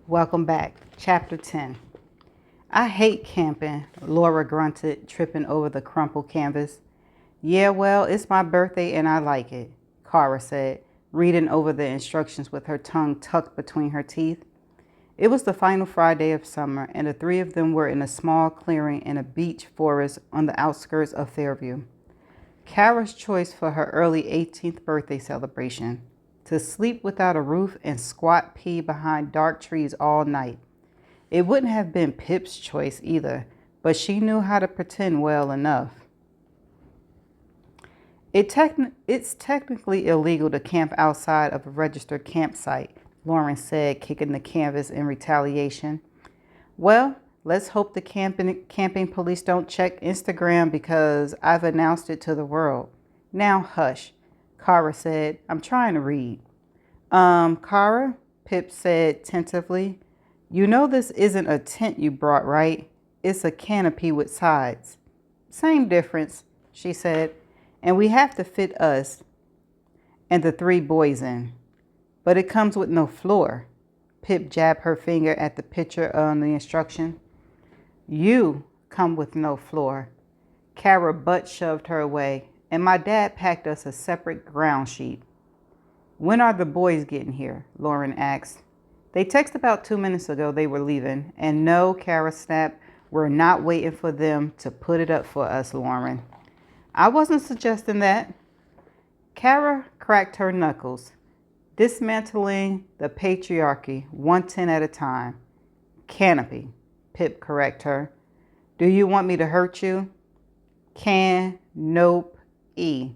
Welcome back. Chapter 10. I hate camping, Laura grunted, tripping over the crumpled canvas. Yeah, well, it's my birthday and I like it, Kara said, reading over the instructions with her tongue tucked between her teeth. It was the final Friday of summer, and the three of them were in a small clearing in a beech forest on the outskirts of Fairview. Kara's choice for her early 18th birthday celebration: to sleep without a roof and squat pee behind dark trees all night. It wouldn't have been Pip's choice either, but she knew how to pretend well enough. It's technically illegal to camp outside of a registered campsite, Lauren said, kicking the canvas in retaliation. Well, let's hope the camping police don't check Instagram because I've announced it to the world. Now hush, Kara said. I'm trying to read. Kara, Pip said tentatively. You know this isn't a tent you brought, right? It's a canopy with sides. Same difference, she said. And we have to fit us and the three boys in. But it comes with no floor. Pip jabbed her finger at the picture on the instruction. You come with no floor. Kara butt shoved her away, and my dad packed us a separate ground sheet. When are the boys getting here? Lauren asked. They texted about 2 minutes ago they were leaving, and no, Kara snapped, we're not waiting for them to put it up for us, Lauren. I wasn't suggesting that. Kara cracked her knuckles. Dismantling the patriarchy, 110 at a time. Canopy, Pip correct her. Do you want me to hurt you? Nope, E.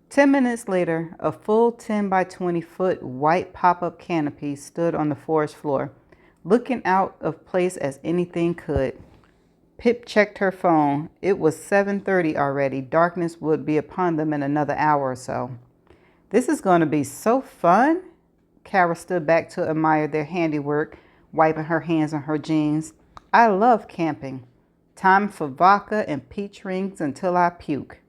10 minutes later, a full 10 by 20 foot white pop-up canopy stood on the forest floor, looking out of place as anything could. Pip checked her phone. It was 7:30 already. Darkness would be upon them in another hour or so. This is going to be so fun. Kara stood back to admire their handiwork, wiping her hands on her jeans. I love camping. Time for vodka and peach rings until I puke.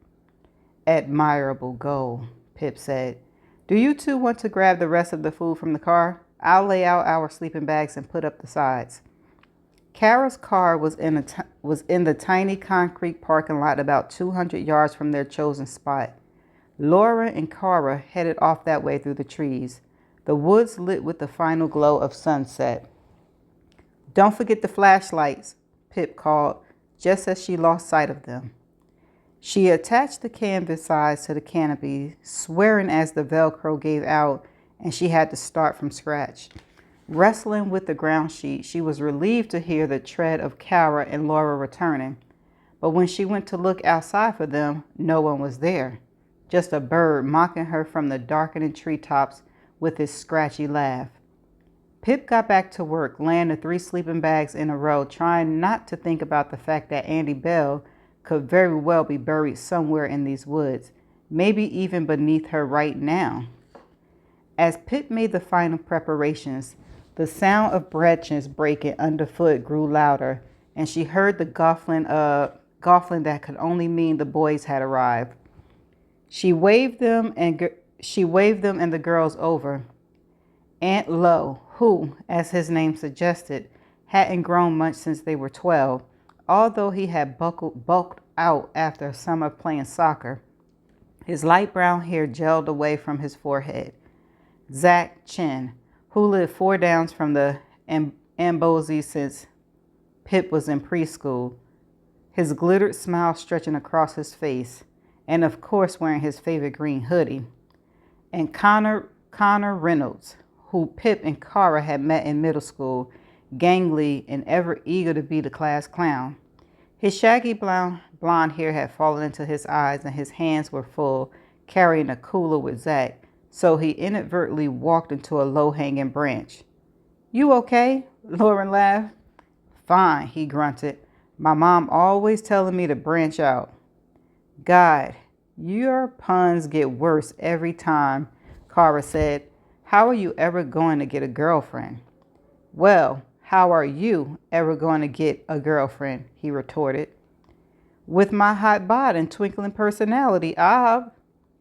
Admirable goal, Pip said. Do you two want to grab the rest of the food from the car? I'll lay out our sleeping bags and put up the sides. Kara's car was in the tiny concrete parking lot about 200 yards from their chosen spot. Laura and Kara headed off that way through the trees, the woods lit with the final glow of sunset. Don't forget the flashlights, Pip called, just as she lost sight of them. She attached the canvas sides to the canopy, swearing as the Velcro gave out and she had to start from scratch. Wrestling with the ground sheet, she was relieved to hear the tread of Kara and Laura returning. But when she went to look outside for them, no one was there. Just a bird mocking her from the darkening treetops with his scratchy laugh. Pip got back to work, laying the three sleeping bags in a row, trying not to think about the fact that Andy Bell could very well be buried somewhere in these woods, maybe even beneath her right now. As Pip made the final preparations, the sound of branches breaking underfoot grew louder, and she heard the gauntlet that could only mean the boys had arrived. She waved them and the girls over. Aunt Lo, who, as his name suggested, hadn't grown much since they were 12, although he had bulked out after a summer playing soccer. His light brown hair gelled away from his forehead. Zach Chin, who lived 4 downs from the Ambozi since Pip was in preschool, his glittered smile stretching across his face, and of course wearing his favorite green hoodie. And Connor Reynolds, who Pip and Kara had met in middle school, gangly and ever eager to be the class clown. His shaggy blonde hair had fallen into his eyes and his hands were full, carrying a cooler with Zach, so he inadvertently walked into a low-hanging branch. You okay? Lauren laughed. Fine, he grunted. My mom always telling me to branch out. God, your puns get worse every time, Kara said. How are you ever going to get a girlfriend? Well, how are you ever going to get a girlfriend? He retorted. With my hot bod and twinkling personality,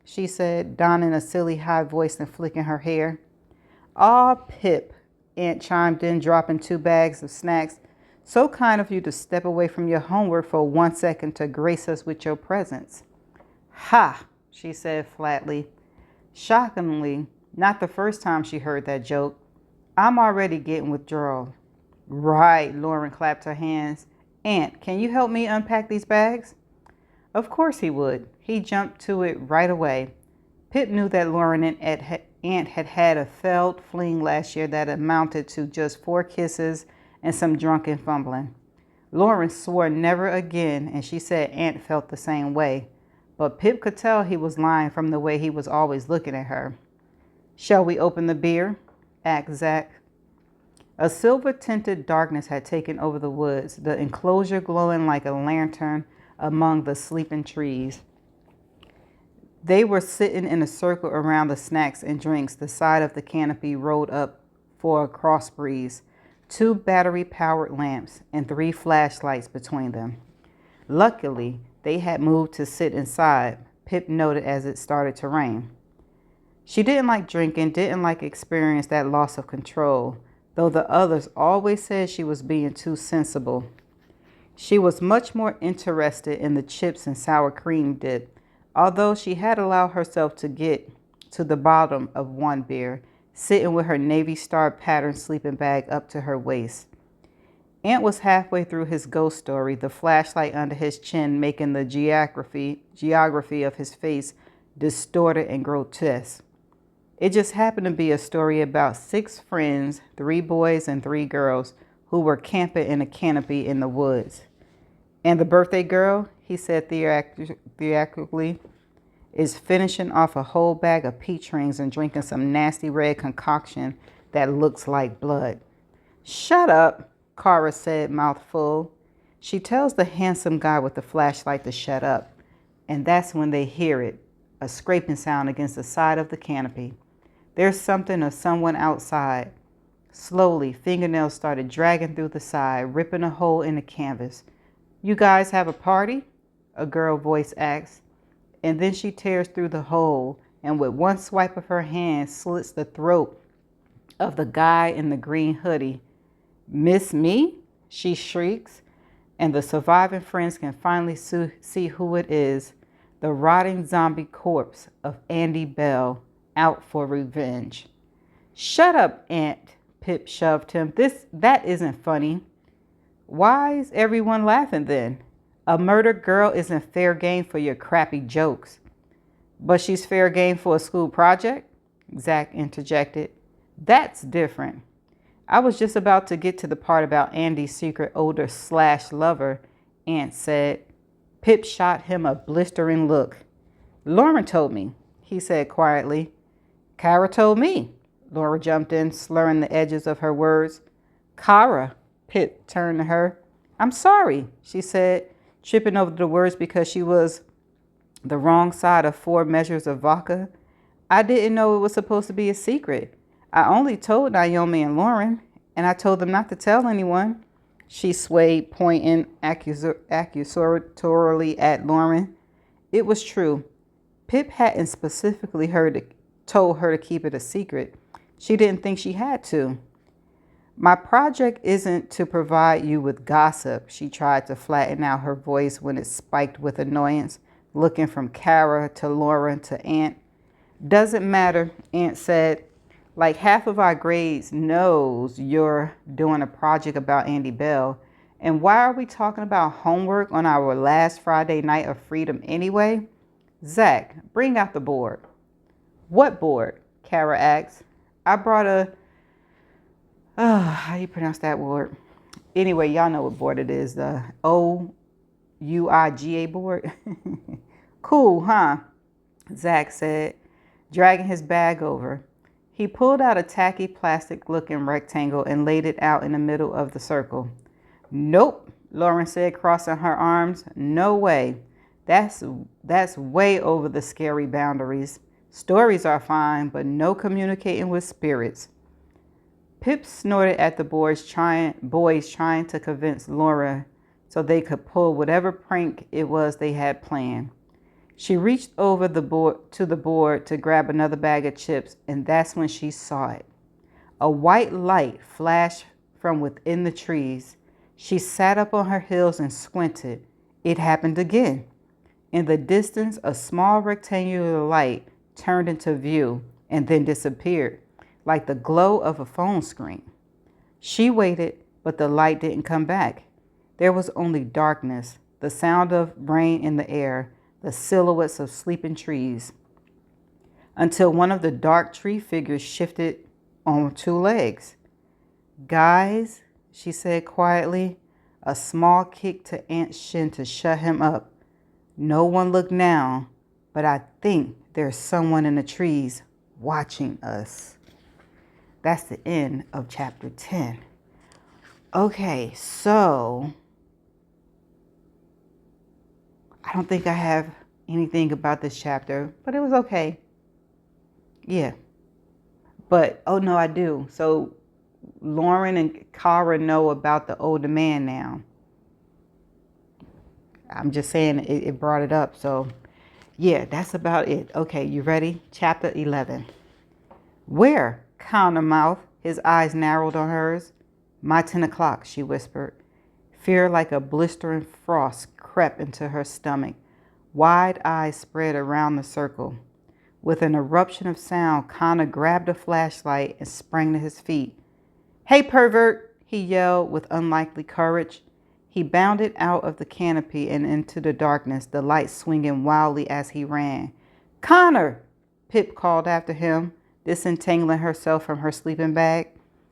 she said, donning a silly high voice and flicking her hair. Aw, Pip, Aunt chimed in, dropping 2 bags of snacks. So kind of you to step away from your homework for 1 second to grace us with your presence. Ha, she said flatly. Shockingly, not the first time she heard that joke. I'm already getting withdrawal. Right, Lauren clapped her hands. Aunt, can you help me unpack these bags? Of course he would. He jumped to it right away. Pip knew that Lauren and Aunt had had a failed fling last year that amounted to just 4 kisses and some drunken fumbling. Lauren swore never again, and she said Aunt felt the same way. But Pip could tell he was lying from the way he was always looking at her. Shall we open the beer? Asked Zach. A silver-tinted darkness had taken over the woods, the enclosure glowing like a lantern among the sleeping trees. They were sitting in a circle around the snacks and drinks, the side of the canopy rolled up for a cross breeze, 2 battery-powered lamps, and 3 flashlights between them. Luckily, they had moved to sit inside, Pip noted as it started to rain. She didn't like drinking, didn't like experience that loss of control, though the others always said she was being too sensible. She was much more interested in the chips and sour cream dip, although she had allowed herself to get to the bottom of 1 beer, sitting with her Navy Star pattern sleeping bag up to her waist. Aunt was halfway through his ghost story, the flashlight under his chin making the geography of his face distorted and grotesque. It just happened to be a story about 6 friends, 3 boys and 3 girls, who were camping in a canopy in the woods. And the birthday girl, he said theatrically, is finishing off a whole bag of peach rings and drinking some nasty red concoction that looks like blood. Shut up, Cara said, mouth full. She tells the handsome guy with the flashlight to shut up, and that's when they hear it, a scraping sound against the side of the canopy. There's something or someone outside. Slowly, fingernails started dragging through the side, ripping a hole in the canvas. You guys have a party? A girl voice asks. And then she tears through the hole and with one swipe of her hand slits the throat of the guy in the green hoodie. Miss me? She shrieks, and the surviving friends can finally see who it is, the rotting zombie corpse of Andy Bell, out for revenge. Shut up, Aunt, Pip shoved him. That isn't funny. Why is everyone laughing then? A murdered girl isn't fair game for your crappy jokes. But she's fair game for a school project? Zach interjected. That's different. I was just about to get to the part about Andy's secret older / lover, Aunt said. Pip shot him a blistering look. Lauren told me, he said quietly. Cara told me, Laura jumped in, slurring the edges of her words. Cara, Pip turned to her. I'm sorry, she said, tripping over the words because she was the wrong side of 4 measures of vodka. I didn't know it was supposed to be a secret. I only told Naomi and Lauren, and I told them not to tell anyone. She swayed, pointing accusatorily at Lauren. It was true. Pip hadn't specifically told her to keep it a secret. She didn't think she had to. My project isn't to provide you with gossip, she tried to flatten out her voice when it spiked with annoyance, looking from Cara to Lauren to Aunt. Doesn't matter, Aunt said. Like half of our grades knows you're doing a project about Andy Bell. And why are we talking about homework on our last Friday night of freedom anyway? Zach, bring out the board. What board? Cara asked. I brought how do you pronounce that word? Anyway, y'all know what board it is, the OUIGA board. Cool, huh? Zach said, dragging his bag over. He pulled out a tacky plastic-looking rectangle and laid it out in the middle of the circle. Nope, Lauren said, crossing her arms. No way. That's way over the scary boundaries. Stories are fine, but no communicating with spirits. Pip snorted at the boys trying to convince Laura so they could pull whatever prank it was they had planned. She reached over to the board to grab another bag of chips, and that's when she saw it. A white light flashed from within the trees. She sat up on her heels and squinted. It happened again. In the distance, a small rectangular light turned into view and then disappeared, like the glow of a phone screen. She waited, but the light didn't come back. There was only darkness, the sound of rain in the air, the silhouettes of sleeping trees, until one of the dark tree figures shifted on two legs. Guys, she said quietly, a small kick to Aunt's shin to shut him up. No one looked now, but I think there's someone in the trees watching us. That's the end of chapter 10. Okay, so I don't think I have anything about this chapter, but it was okay. Yeah. But, oh no, I do. So Lauren and Kara know about the older man now. I'm just saying it brought it up. So yeah, that's about it. Okay, you ready? Chapter 11. Where? Countermouth. His eyes narrowed on hers. My 10 o'clock, she whispered. Fear like a blistering frost crept into her stomach. Wide eyes spread around the circle. With an eruption of sound, Connor grabbed a flashlight and sprang to his feet. Hey, pervert, he yelled with unlikely courage. He bounded out of the canopy and into the darkness, the light swinging wildly as he ran. Connor, Pip called after him, disentangling herself from her sleeping bag.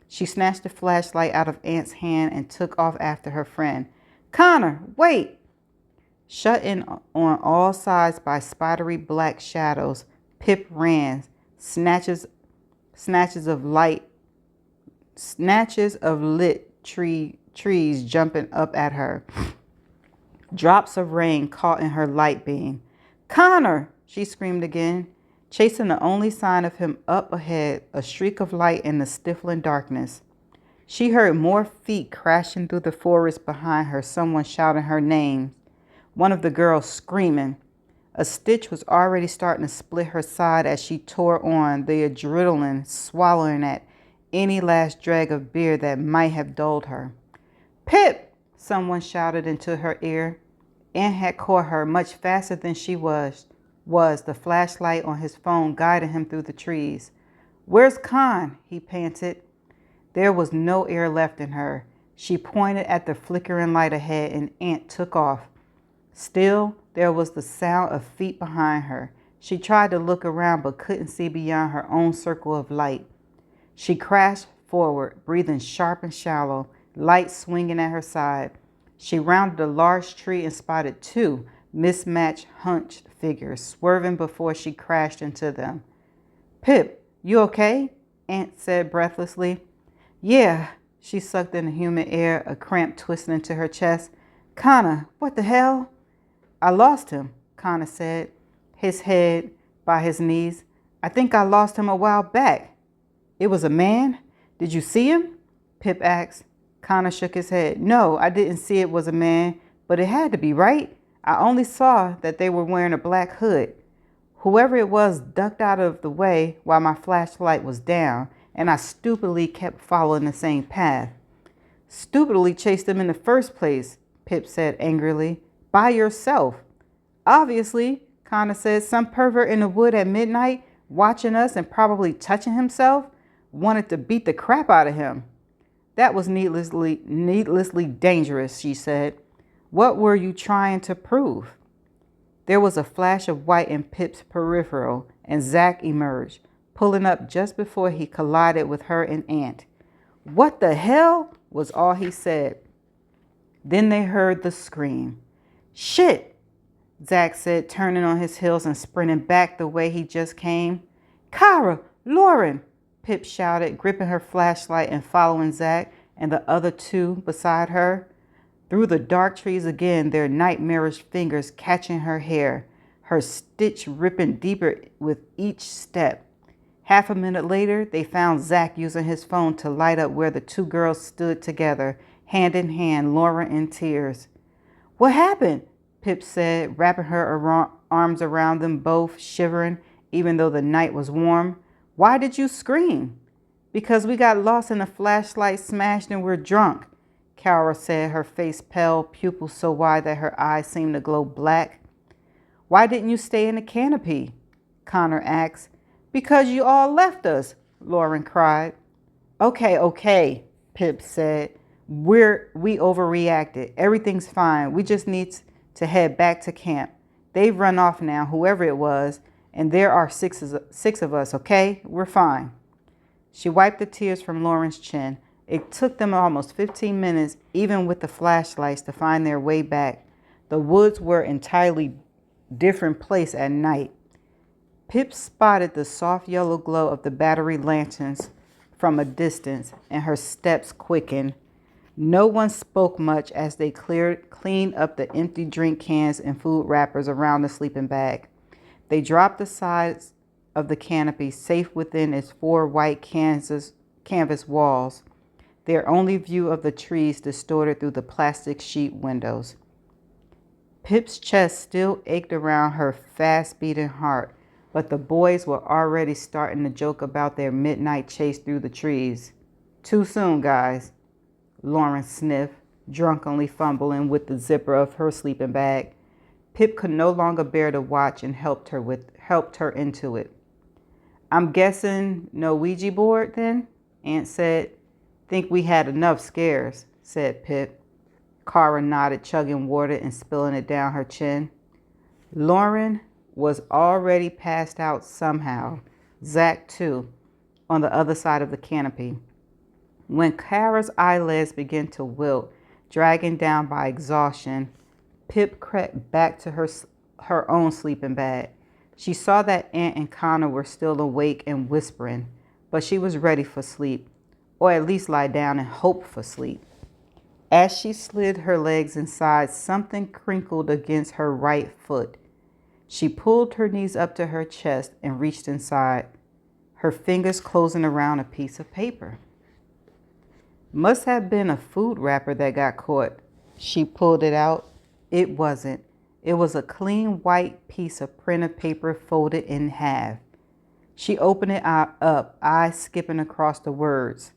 She snatched the flashlight out of Aunt's hand and took off after her friend. Connor, wait! Shut in on all sides by spidery black shadows, Pip ran, snatches of lit trees jumping up at her. Drops of rain caught in her light beam. Connor, she screamed again, chasing the only sign of him up ahead, a streak of light in the stifling darkness. She heard more feet crashing through the forest behind her, someone shouting her name, one of the girls screaming. A stitch was already starting to split her side as she tore on, the adrenaline swallowing at any last drag of beer that might have dulled her. Pip! Someone shouted into her ear. Aunt had caught her much faster than she was, the flashlight on his phone guiding him through the trees. Where's Con? He panted. There was no air left in her. She pointed at the flickering light ahead and Aunt took off. Still, there was the sound of feet behind her. She tried to look around but couldn't see beyond her own circle of light. She crashed forward, breathing sharp and shallow, light swinging at her side. She rounded a large tree and spotted two mismatched, hunched figures, swerving before she crashed into them. Pip, you okay? Aunt said breathlessly. Yeah, she sucked in the humid air, a cramp twisting into her chest. Connor, what the hell? I lost him, Connor said, his head by his knees. I think I lost him a while back. It was a man? Did you see him? Pip asked. Connor shook his head. No, I didn't see it was a man, but it had to be, right? I only saw that they were wearing a black hood. Whoever it was ducked out of the way while my flashlight was down, and I stupidly kept following the same path. Stupidly chased them in the first place, Pip said angrily. By yourself. Obviously, Connor said, some pervert in the wood at midnight, watching us and probably touching himself, wanted to beat the crap out of him. That was needlessly dangerous, she said. What were you trying to prove? There was a flash of white in Pip's peripheral, and Zach emerged, pulling up just before he collided with her and Aunt. What the hell? Was all he said. Then they heard the scream. Shit, Zach said, turning on his heels and sprinting back the way he just came. Kara, Lauren, Pip shouted, gripping her flashlight and following Zach and the other two beside her. Through the dark trees again, their nightmarish fingers catching her hair, her stitch ripping deeper with each step. Half a minute later, they found Zach using his phone to light up where the two girls stood together, hand in hand, Lauren in tears. What happened? Pip said, wrapping her arms around them both, shivering, even though the night was warm. Why did you scream? Because we got lost and the flashlight smashed and we're drunk, Kara said, her face pale, pupils so wide that her eyes seemed to glow black. Why didn't you stay in the canopy? Connor asked. Because you all left us, Lauren cried. Okay, Pip said. We overreacted. Everything's fine. We just need to head back to camp. They've run off now, whoever it was, and there are six of us, okay? We're fine. She wiped the tears from Lauren's chin. It took them almost 15 minutes, even with the flashlights, to find their way back. The woods were an entirely different place at night. Pip spotted the soft yellow glow of the battery lanterns from a distance, and her steps quickened. No one spoke much as they cleaned up the empty drink cans and food wrappers around the sleeping bag. They dropped the sides of the canopy safe within its 4 white canvas walls, their only view of the trees distorted through the plastic sheet windows. Pip's chest still ached around her fast-beating heart, but the boys were already starting to joke about their midnight chase through the trees. Too soon, guys, Lauren sniffed, drunkenly fumbling with the zipper of her sleeping bag. Pip could no longer bear to watch and helped her into it. I'm guessing no Ouija board then? Aunt said. Think we had enough scares, said Pip. Kara nodded, chugging water and spilling it down her chin. Lauren was already passed out somehow. Zach, too, on the other side of the canopy. When Kara's eyelids began to wilt, dragging down by exhaustion, Pip crept back to her own sleeping bag. She saw that Aunt and Connor were still awake and whispering, but she was ready for sleep, or at least lie down and hope for sleep. As she slid her legs inside, something crinkled against her right foot. She pulled her knees up to her chest and reached inside, her fingers closing around a piece of paper. Must have been a food wrapper that got caught. She pulled it out. It wasn't. It was a clean white piece of printed paper folded in half. She opened it up, eyes skipping across the words.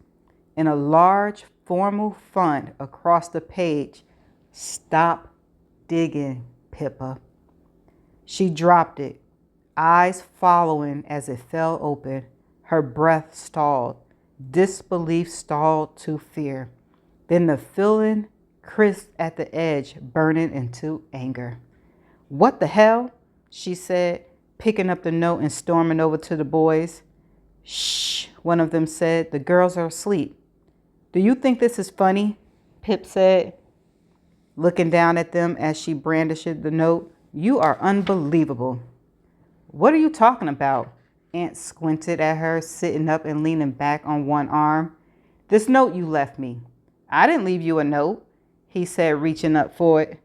In a large, formal font across the page, "Stop digging, Pippa." She dropped it, eyes following as it fell open. Her breath stalled. Disbelief stalled to fear. Then the feeling crisped at the edge, burning into anger. What the hell? She said, picking up the note and storming over to the boys. Shh, one of them said. The girls are asleep. Do you think this is funny? Pip said, looking down at them as she brandished the note. You are unbelievable. What are you talking about? Aunt squinted at her, sitting up and leaning back on one arm. This note you left me. I didn't leave you a note, he said, reaching up for it.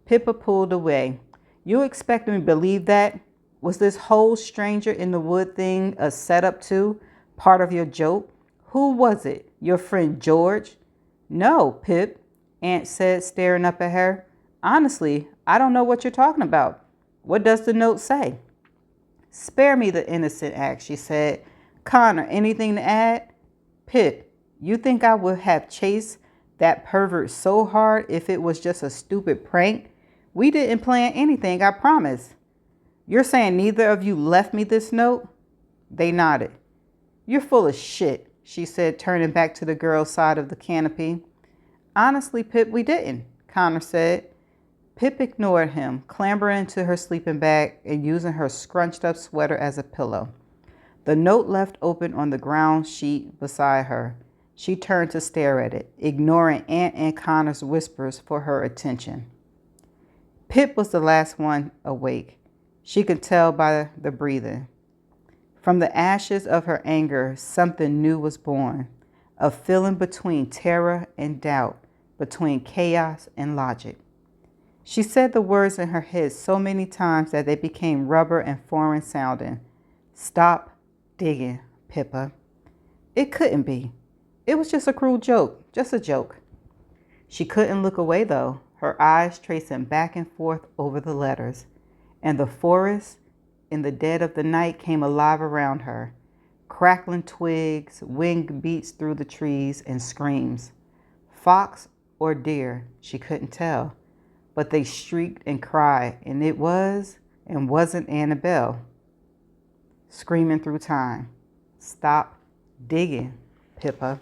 Pippa pulled away. You expect me to believe that? Was this whole stranger in the wood thing a setup too? Part of your joke? Who was it? Your friend George? No, Pip, Aunt said, staring up at her. Honestly, I don't know what you're talking about. What does the note say? Spare me the innocent act, she said. Connor, anything to add? Pip, you think I would have chased that pervert so hard if it was just a stupid prank? We didn't plan anything, I promise. You're saying neither of you left me this note? They nodded. You're full of shit, she said, turning back to the girl's side of the canopy. Honestly, Pip, we didn't, Connor said. Pip ignored him, clambering into her sleeping bag and using her scrunched up sweater as a pillow. The note left open on the ground sheet beside her. She turned to stare at it, ignoring Aunt and Connor's whispers for her attention. Pip was the last one awake. She could tell by the breathing. From the ashes of her anger, something new was born, a feeling between terror and doubt, between chaos and logic. She said the words in her head so many times that they became rubber and foreign sounding. Stop digging, Pippa. It couldn't be. It was just a cruel joke, just a joke. She couldn't look away, though, her eyes tracing back and forth over the letters. And the forest, in the dead of the night, came alive around her. Crackling twigs, wind beats through the trees and screams. Fox or deer, she couldn't tell, but they shrieked and cried, and it was and wasn't Annabelle. Screaming through time. Stop digging, Pippa.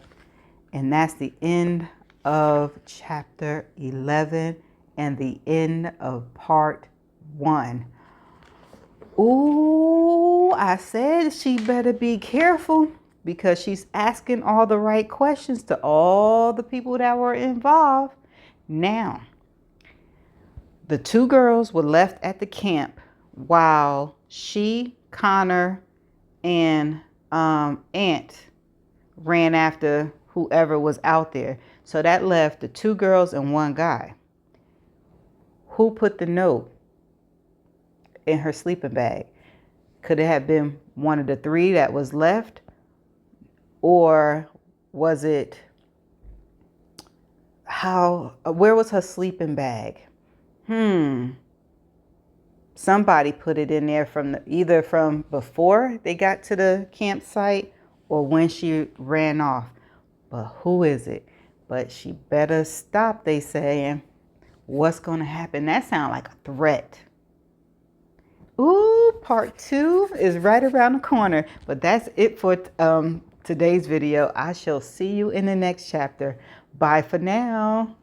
And that's the end of chapter 11 and the end of part 1. Ooh, I said she better be careful because she's asking all the right questions to all the people that were involved. Now, the 2 girls were left at the camp while she, Connor, and Aunt ran after whoever was out there. So that left the 2 girls and 1 guy. Who put the note in her sleeping bag? Could it have been one of the 3 that was left? Or was it where was her sleeping bag? Somebody put it in there either from before they got to the campsite or when she ran off. But who is it? But she better stop, they saying. What's going to happen? That sounds like a threat. Ooh, part 2 is right around the corner. But that's it for today's video. I shall see you in the next chapter. Bye for now.